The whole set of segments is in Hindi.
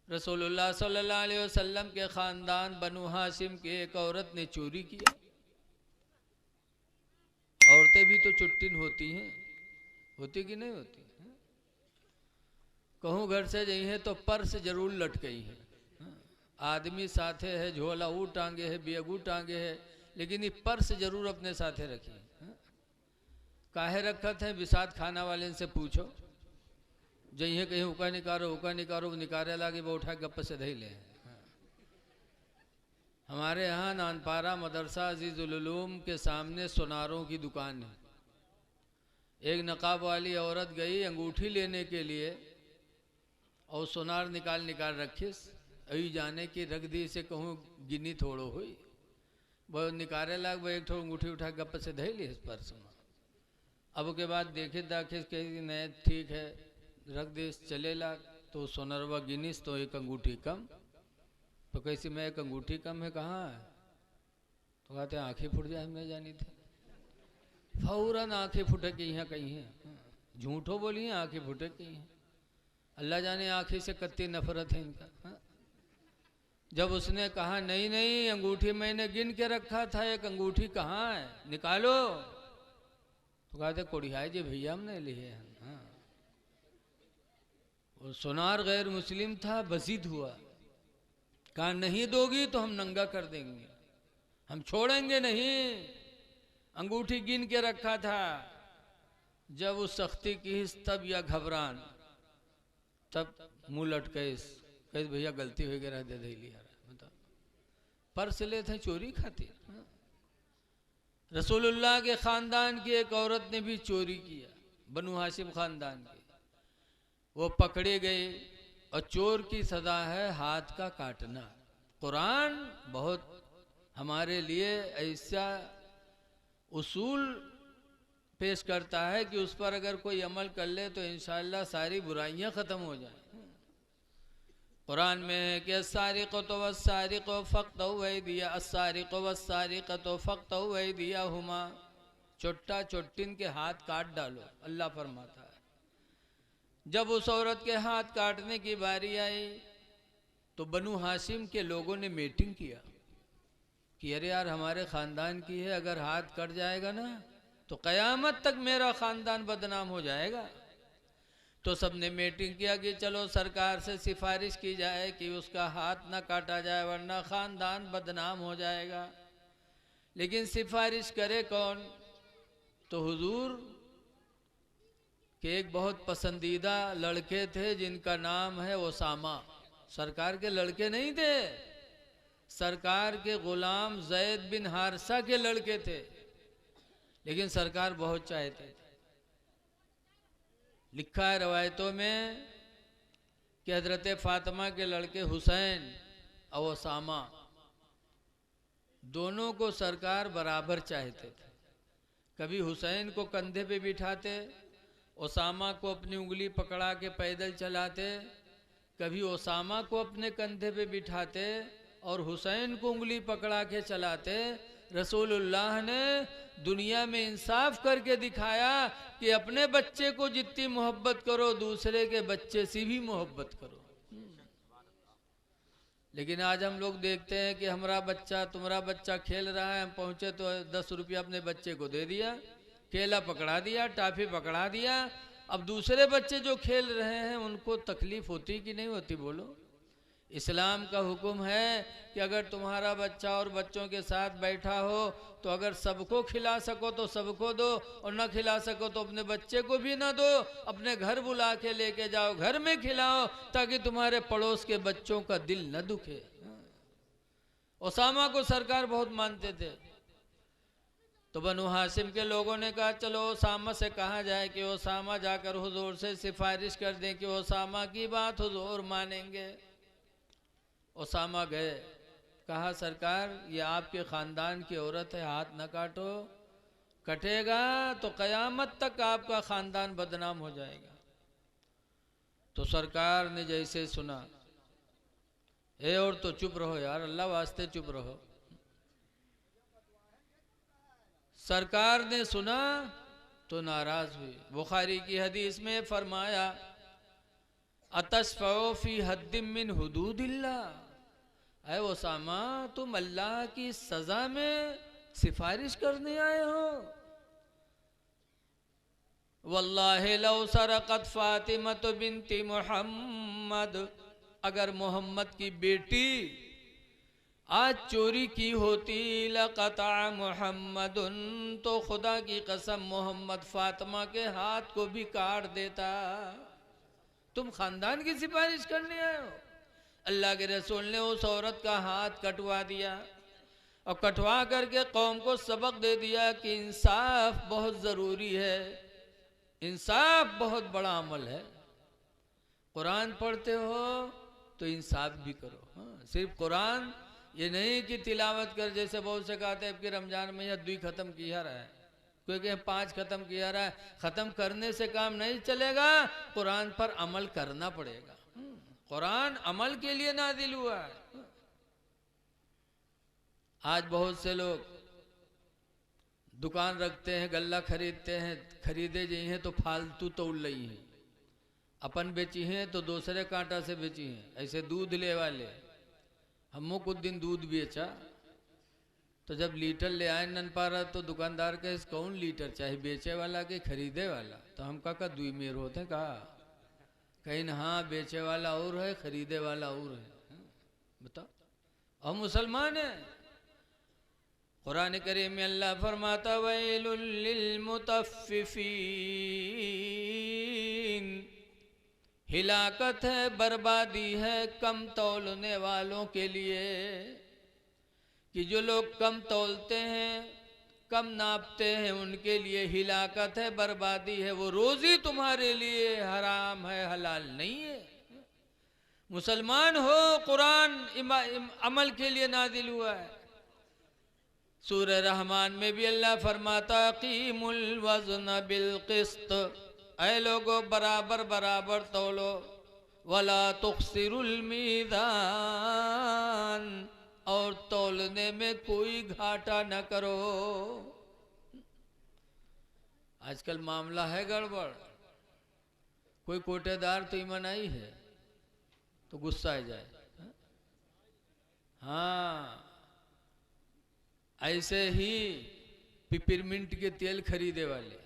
रसूलुल्लाह सल्लल्लाहु अलैहि वसल्लम के ख़ानदान बनु हाशिम की एक औरत ने चोरी किया। औरतें भी तो चुट्टिन होती हैं, होती कि नहीं होती? कहूँ घर से गई है तो पर्स जरूर लट गई है, आदमी साथे है, झोला ऊ टांगे है, बेगू टांगे है, लेकिन ये पर्स जरूर अपने साथे रखी है। काहे रखत है? विसात खाना वाले से पूछो, जही कहीं उका निकारो निकारे लागे वो उठा गप से धई ले। हमारे यहाँ नानपारा मदरसा अजीजुल उलूम के सामने सोनारों की दुकान है। एक नकाब वाली औरत गई अंगूठी लेने के लिए और सोनार निकाल रखिस, अभी जाने की रख दी से कहूँ गिनी थोड़ो हुई, वो निकारे लाग वो एक ठो अंगूठी उठा गप से धई ली इस पर सुना। अब के बाद देखे दाखिस कही नहीं ठीक है रख दे, चले लाग तो सोनरवा गिनीस तो एक अंगूठी कम। तो कैसी मैं एक अंगूठी कम है कहाँ है? तो कहते आंखें फूट जाए, मैं जानी थे फौरन आंखें फुटे की यहाँ कहीं है, झूठो बोली है आंखें फुटे की हैं। अल्लाह जाने आंखें से कत्ती नफरत है इनका। जब उसने कहा नहीं नहीं अंगूठी मैंने गिन के रखा था, एक अंगूठी कहाँ है निकालो, तो कहते कोड़ियाई जी भैया हमने लिए हैं। और सोनार गैर मुस्लिम था, बजीद हुआ, कहा नहीं दोगी तो हम नंगा कर देंगे, हम छोड़ेंगे नहीं, अंगूठी गिन के रखा था। जब उस सख्ती की तब या घबरान, तब मुंह लटके कहे भैया गलती वगैरह दे दे लिया, बता पर्स ले थे चोरी खाती। रसूलुल्लाह के खानदान की एक औरत ने भी चोरी किया, बनु हाशिम खानदान की, वो पकड़े गए और चोर की सजा है हाथ का काटना। कुरान बहुत हमारे लिए ऐसा उसूल पेश करता है कि उस पर अगर कोई अमल कर ले तो इंशाअल्लाह सारी बुराइयां खत्म हो जाए। कुरान में है कि अस्सारिक़तु वस्सारिक़ु फ़क़्तउ अयदिया अस्सारिक़ु वस्सारिक़तु फ़क़्तउ अयदियहुमा, चोट्टा चोट्टिन के हाथ काट डालो, अल्लाह फरमाता है। जब उस औरत के हाथ काटने की बारी आई तो बनु हाशिम के लोगों ने मीटिंग किया कि अरे यार हमारे ख़ानदान की है, अगर हाथ कट जाएगा ना तो क़यामत तक मेरा ख़ानदान बदनाम हो जाएगा। तो सबने मीटिंग किया कि चलो सरकार से सिफारिश की जाए कि उसका हाथ ना काटा जाए वरना ख़ानदान बदनाम हो जाएगा। लेकिन सिफारिश करे कौन? तो हुजूर के एक बहुत पसंदीदा लड़के थे जिनका नाम है ओसामा। सरकार के लड़के नहीं थे, सरकार के गुलाम जैद बिन हारिसा के लड़के थे, लेकिन सरकार बहुत चाहते थे। लिखा है रवायतों में कि हजरत फातिमा के लड़के हुसैन और ओसामा दोनों को सरकार बराबर चाहते थे। कभी हुसैन को कंधे पे बिठाते, ओसामा को अपनी उंगली पकड़ा के पैदल चलाते, कभी ओसामा को अपने कंधे पे बिठाते और हुसैन को उंगली पकड़ा के चलाते। रसूलुल्लाह ने दुनिया में इंसाफ करके दिखाया कि अपने बच्चे को जितनी मोहब्बत करो दूसरे के बच्चे से भी मोहब्बत करो। लेकिन आज हम लोग देखते हैं कि हमारा बच्चा तुम्हारा बच्चा खेल रहा है, हम पहुंचे तो 10 रुपया अपने बच्चे को दे दिया, केला पकड़ा दिया, टाफी पकड़ा दिया। अब दूसरे बच्चे जो खेल रहे हैं उनको तकलीफ होती कि नहीं होती? बोलो। इस्लाम का हुक्म है कि अगर तुम्हारा बच्चा और बच्चों के साथ बैठा हो तो अगर सबको खिला सको तो सबको दो, और न खिला सको तो अपने बच्चे को भी ना दो, अपने घर बुला के लेके जाओ, घर में खिलाओ ताकि तुम्हारे पड़ोस के बच्चों का दिल न दुखे। ओसामा को सरकार बहुत मानते थे, तो बनु हाशिम के लोगों ने कहा चलो ओसामा से कहा जाए कि ओसामा जाकर हुजूर से सिफारिश कर दें कि ओसामा की बात हुजूर मानेंगे। ओसामा गए, कहा सरकार ये आपके ख़ानदान की औरत है, हाथ न काटो, कटेगा तो क़यामत तक आपका ख़ानदान बदनाम हो जाएगा। तो सरकार ने जैसे सुना, ए और तो चुप रहो यार, अल्लाह वास्ते चुप रहो। सरकार ने सुना तो नाराज हुई। बुखारी की हदीस में फरमाया अतशफ़उ फी हद्दिम मिन हुदूदिल्लाह, ऐ उसामा तुम अल्लाह की सजा में सिफारिश करने आए हो। वल्लाहि लौ सरक़त फ़ातिमतु बिन्ती मुहम्मद, अगर मोहम्मद की बेटी आज चोरी की होती, लक़ता मुहम्मदुन, तो खुदा की कसम मोहम्मद फातिमा के हाथ को भी काट देता। तुम खानदान की सिफारिश करने आए हो। अल्लाह के रसूल ने उस औरत का हाथ कटवा दिया और कटवा करके कौम को सबक दे दिया कि इंसाफ बहुत ज़रूरी है, इंसाफ बहुत बड़ा अमल है। कुरान पढ़ते हो तो इंसाफ भी करो। हाँ, सिर्फ कुरान ये नहीं कि तिलावत कर, जैसे बहुत से कहते हैं कि रमजान में यह 2 ख़त्म किया रहा है, कोई कहे 5 ख़त्म किया रहा है। ख़त्म करने से काम नहीं चलेगा, कुरान पर अमल करना पड़ेगा। कुरान अमल के लिए नाजिल हुआ है। आज बहुत से लोग दुकान रखते हैं, गल्ला खरीदते हैं, खरीदे जी हैं तो फालतू तोड़ रही हैं, अपन बेची हैं तो दूसरे कांटा से बेची हैं। ऐसे दूध ले वाले, हमको कुछ दिन दूध बेचा तो जब लीटर ले आए नन पा रहा तो दुकानदार के कौन लीटर चाहे, बेचे वाला के खरीदे वाला? तो हम का 2 मेर होते कहा, कहीं ना हाँ बेचे वाला और है, खरीदे वाला और है। बताओ, हम मुसलमान हैं। कुरान करीम में अल्लाह फरमाता वैलुल लिल मुतफ्फिफीन, हिलाकत है, बर्बादी है कम तौलने वालों के लिए, कि जो लोग कम तौलते हैं, कम नापते हैं, उनके लिए हिलाकत है, बर्बादी है। वो रोजी तुम्हारे लिए हराम है, हलाल नहीं है। मुसलमान हो, कुरान अमल के लिए नाजिल हुआ है। सूरह रहमान में भी अल्लाह फरमाता कीमुल वज़्न बिल क़िस्त, ऐ लोगो बराबर बराबर तौलो, वला तुख्सिरुल मीज़ान, और तौलने में कोई घाटा न करो। आजकल मामला है गड़बड़, कोई कोटेदार तो ईमानदारी है तो गुस्सा आ जाए। हाँ, ऐसे ही पिपरमिंट के तेल खरीदे वाले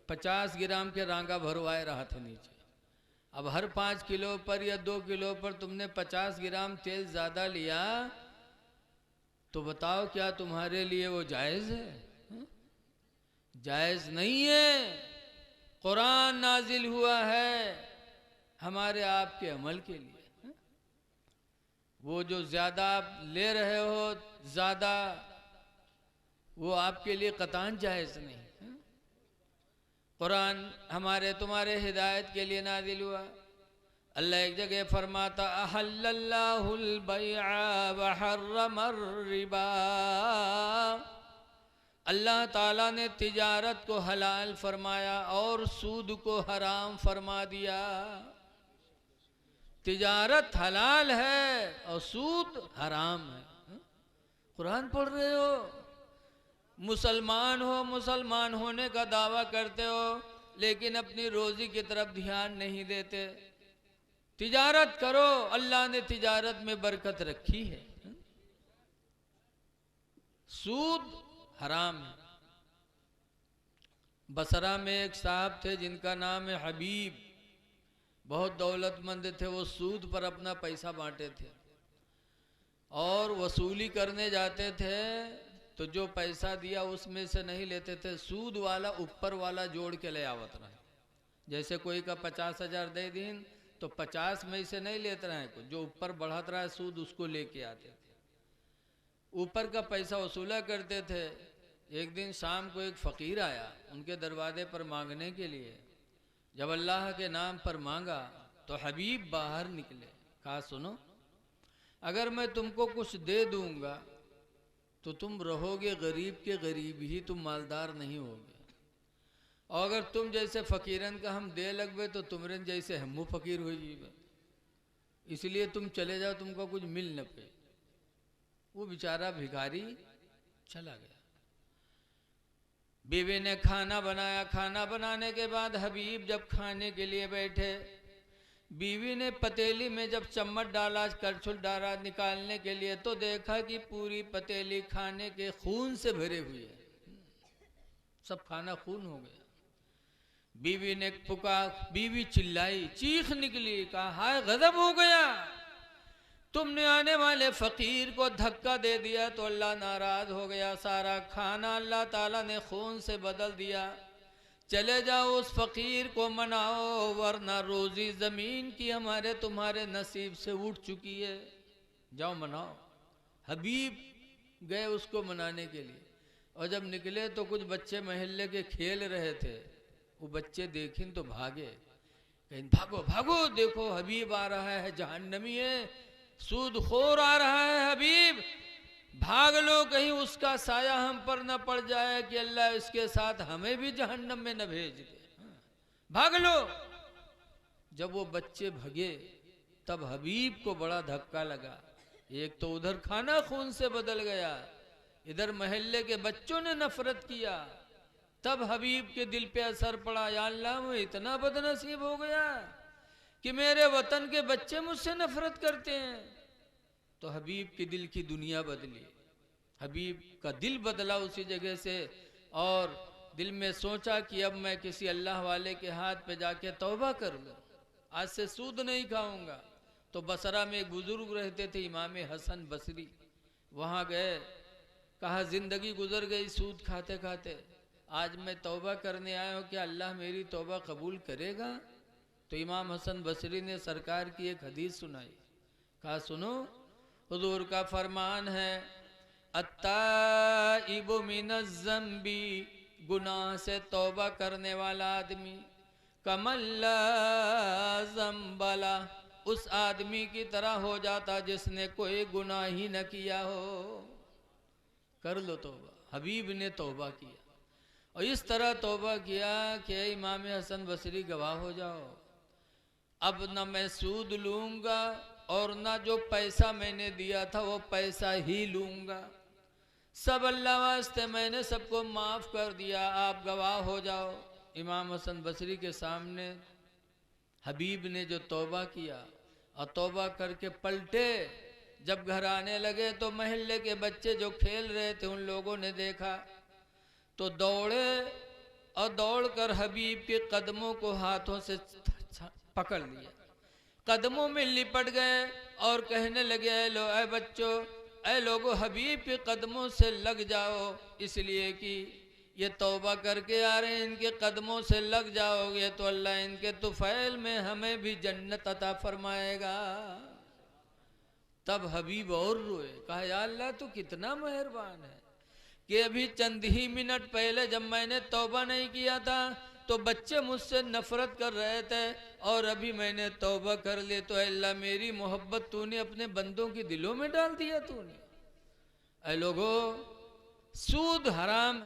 50 ग्राम के रांगा भरवाए रहा था नीचे। अब हर 5 किलो पर या 2 किलो पर तुमने 50 ग्राम तेल ज़्यादा लिया तो बताओ क्या तुम्हारे लिए वो जायज़ है? जायज़ नहीं है। कुरान नाजिल हुआ है हमारे आपके अमल के लिए। वो जो ज़्यादा आप ले रहे हो, ज़्यादा, वो आपके लिए कतान जायज़ नहीं। कुरान हमारे तुम्हारे हिदायत के लिए नाजिल हुआ। अल्लाह एक जगह फरमाता अहल्लल्लाहुल बैअ व हर्रमर रिबा, अल्लाह ताला ने तिजारत को हलाल फरमाया और सूद को हराम फरमा दिया। तिजारत हलाल है और सूद हराम है। कुरान पढ़ रहे हो, मुसलमान हो, मुसलमान होने का दावा करते हो, लेकिन अपनी रोजी की तरफ ध्यान नहीं देते। तिजारत करो, अल्लाह ने तिजारत में बरकत रखी है। सूद हराम है। बसरा में एक साहब थे जिनका नाम है हबीब, बहुत दौलतमंद थे। वो सूद पर अपना पैसा बांटे थे और वसूली करने जाते थे तो जो पैसा दिया उसमें से नहीं लेते थे, सूद वाला ऊपर वाला जोड़ के ले आवत रहे। जैसे कोई का 50,000 दे दिन तो 50 में से नहीं लेते रहे, जो ऊपर बढ़त रहा है सूद उसको लेके आते थे, ऊपर का पैसा वसूला करते थे। एक दिन शाम को एक फ़कीर आया उनके दरवाजे पर मांगने के लिए। जब अल्लाह के नाम पर मांगा तो हबीब बाहर निकले, कहा सुनो, अगर मैं तुमको कुछ दे दूंगा तो तुम रहोगे गरीब के गरीब ही, तुम मालदार नहीं होगे। और अगर तुम जैसे फ़कीरन का हम दे लगवे तो तुमरन जैसे हमू फ़कीर हो जीवे, इसलिए तुम चले जाओ, तुमको कुछ मिल न पे। वो बेचारा भिखारी चला गया। बीवी ने खाना बनाया। खाना बनाने के बाद हबीब जब खाने के लिए बैठे, बीवी ने पतीली में जब चम्मच डाला, करछुल डाला निकालने के लिए, तो देखा कि पूरी पतीली खाने के खून से भरे हुई है, सब खाना खून हो गया। बीवी ने बीवी चिल्लाई, चीख निकली, कहा हाय गजब हो गया, तुमने आने वाले फकीर को धक्का दे दिया तो अल्लाह नाराज हो गया, सारा खाना अल्लाह ताला ने खून से बदल दिया। चले जाओ उस फकीर को मनाओ, वरना रोजी जमीन की हमारे तुम्हारे नसीब से उठ चुकी है, जाओ मनाओ। हबीब गए उसको मनाने के लिए, और जब निकले तो कुछ बच्चे मोहल्ले के खेल रहे थे, वो बच्चे देखें तो भागे, कहीं भागो भागो, देखो हबीब आ रहा है, जहन्नमी है, सूदखोर आ रहा है हबीब, भाग लो कहीं उसका साया हम पर न पड़ जाए कि अल्लाह इसके साथ हमें भी जहन्नम में न भेज दे, भाग लो। जब वो बच्चे भगे तब हबीब को बड़ा धक्का लगा, एक तो उधर खाना खून से बदल गया, इधर मोहल्ले के बच्चों ने नफरत किया। तब हबीब के दिल पे असर पड़ा, या अल्लाह मैं इतना बदनसीब हो गया कि मेरे वतन के बच्चे मुझसे नफरत करते हैं। तो हबीब के दिल की दुनिया बदली, हबीब का दिल बदला उसी जगह से, और दिल में सोचा कि अब मैं किसी अल्लाह वाले के हाथ पे जाके तौबा कर लूं, आज से सूद नहीं खाऊंगा। तो बसरा में एक बुजुर्ग रहते थे, इमाम हसन बसरी, वहाँ गए, कहा जिंदगी गुजर गई सूद खाते खाते, आज मैं तौबा करने आया हूँ, क्या अल्लाह मेरी तौबा कबूल करेगा? तो इमाम हसन बसरी ने सरकार की एक हदीस सुनाई, कहा सुनो, हुजूर का फरमान है, अत्ताइबु मिनज़्ज़म्बी, गुनाह से तौबा करने वाला आदमी, कमल्ला ज़म्बला, उस आदमी की तरह हो जाता जिसने कोई गुनाह ही न किया हो। कर लो तौबा। हबीब ने तौबा किया, और इस तरह तौबा किया कि इमाम हसन बसरी गवाह हो जाओ, अब न मैं सूद लूंगा और न जो पैसा मैंने दिया था वो पैसा ही लूंगा, सब अल्लाह वास्ते मैंने सबको माफ कर दिया, आप गवाह हो जाओ। इमाम हसन बसरी के सामने हबीब ने जो तौबा किया, और तौबा करके पलटे, जब घर आने लगे तो मोहल्ले के बच्चे जो खेल रहे थे उन लोगों ने देखा तो दौड़े, और दौड़कर हबीब के कदमों को हाथों से पकड़ लिया, कदमों में लिपट गए और कहने लगे, ऐ बच्चों, ऐ लोगों, हबीब के कदमों से लग जाओ, इसलिए कि ये तौबा करके आ रहे हैं, इनके कदमों से लग जाओगे तो अल्लाह इनके तुफैल में हमें भी जन्नत अता फरमाएगा। तब हबीब और रोए, कहा या अल्लाह तू कितना मेहरबान है कि अभी चंद ही मिनट पहले जब मैंने तौबा नहीं किया था तो बच्चे मुझसे नफरत कर रहे थे, और अभी मैंने तौबा कर ली तो अल्लाह मेरी मोहब्बत तूने अपने बंदों के दिलों में डाल दिया तूने। ऐ लोगों, सूद हराम